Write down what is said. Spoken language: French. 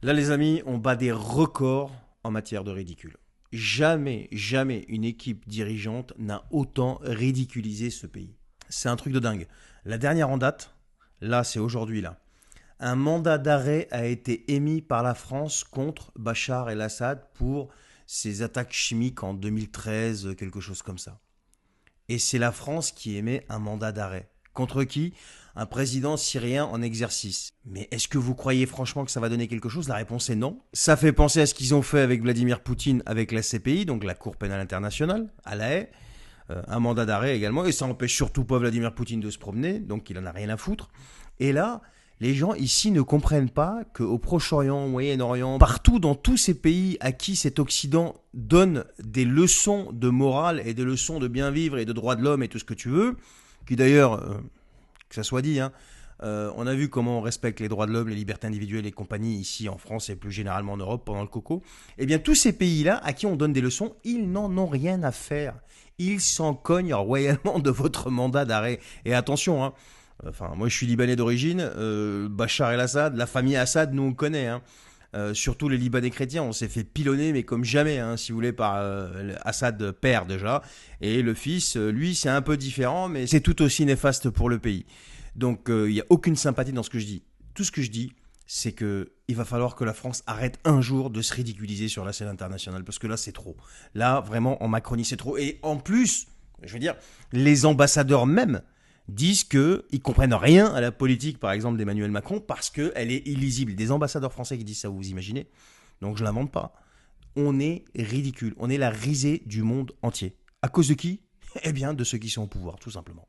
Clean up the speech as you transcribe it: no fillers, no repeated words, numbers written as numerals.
Là, les amis, on bat des records en matière de ridicule. Jamais, jamais une équipe dirigeante n'a autant ridiculisé ce pays. C'est un truc de dingue. La dernière en date, là, c'est aujourd'hui, là. Un mandat d'arrêt a été émis par la France contre Bachar el-Assad pour ses attaques chimiques en 2013, quelque chose comme ça. Et c'est la France qui émet un mandat d'arrêt. Contre qui? Un président syrien en exercice. Mais est-ce que vous croyez franchement que ça va donner quelque chose? La réponse est non. Ça fait penser à ce qu'ils ont fait avec Vladimir Poutine avec la CPI, donc la Cour pénale internationale, à La Haye. Un mandat d'arrêt également. Et ça empêche surtout pas Vladimir Poutine de se promener, donc il en a rien à foutre. Et là, les gens ici ne comprennent pas qu'au Proche-Orient, au Moyen-Orient, partout dans tous ces pays à qui cet Occident donne des leçons de morale et des leçons de bien vivre et de droits de l'homme et tout ce que tu veux, qui d'ailleurs, que ça soit dit, hein, on a vu comment on respecte les droits de l'homme, les libertés individuelles et compagnie ici en France et plus généralement en Europe pendant le coco. Eh bien, tous ces pays-là à qui on donne des leçons, ils n'en ont rien à faire. Ils s'en cognent royalement de votre mandat d'arrêt. Et attention, hein, enfin, moi je suis libanais d'origine, Bachar el-Assad, la famille Assad, nous on connaît, hein. Surtout les Libanais chrétiens, on s'est fait pilonner, mais comme jamais, hein, si vous voulez, par Assad père déjà. Et le fils, lui, c'est un peu différent, mais c'est tout aussi néfaste pour le pays. Donc il n'y a aucune sympathie dans ce que je dis. Tout ce que je dis, c'est qu'il va falloir que la France arrête un jour de se ridiculiser sur la scène internationale, parce que là, c'est trop. Là, vraiment, en Macronie, c'est trop. Et en plus, je veux dire, les ambassadeurs même disent qu'ils comprennent rien à la politique, par exemple, d'Emmanuel Macron, parce qu'elle est illisible. Des ambassadeurs français qui disent ça, vous imaginez? Donc je ne l'invente pas. On est ridicule. On est la risée du monde entier. À cause de qui? Eh bien, de ceux qui sont au pouvoir, tout simplement.